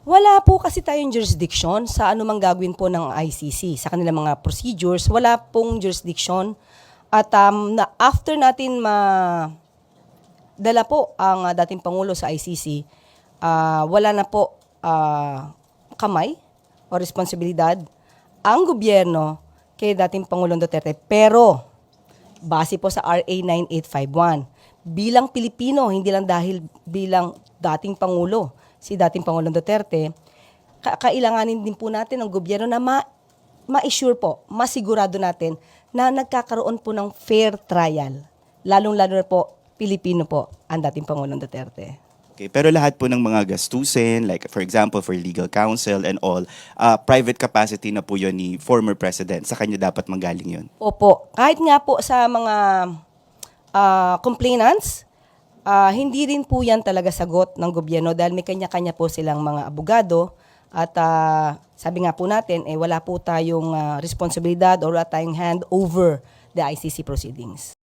Wala po kasi tayong jurisdiction sa anumang gagawin po ng ICC. Sa kanilang mga procedures, wala pong jurisdiction. At after natin dala po ang dating Pangulo sa ICC, wala na po kamay o responsibilidad ang gobyerno kay dating Pangulong Duterte. Pero, base po sa RA 9851, bilang Pilipino, hindi lang dahil bilang dating Pangulo, si dating Pangulong Duterte, kailanganin din po natin ng gobyerno na ma-assure po, masigurado natin na nagkakaroon po ng fair trial. Lalong-lalo na po, Pilipino po ang dating Pangulong Duterte. Okay, pero lahat po ng mga gastusin, like for example, for legal counsel and all, private capacity na po yun ni former president. Sa kanya dapat manggaling yun. Opo, kahit nga po sa mga complainants, hindi rin po yan talaga sagot ng gobyerno dahil may kanya-kanya po silang mga abogado at sabi nga po natin, wala po tayong responsibilidad or wala tayong hand over the ICC proceedings.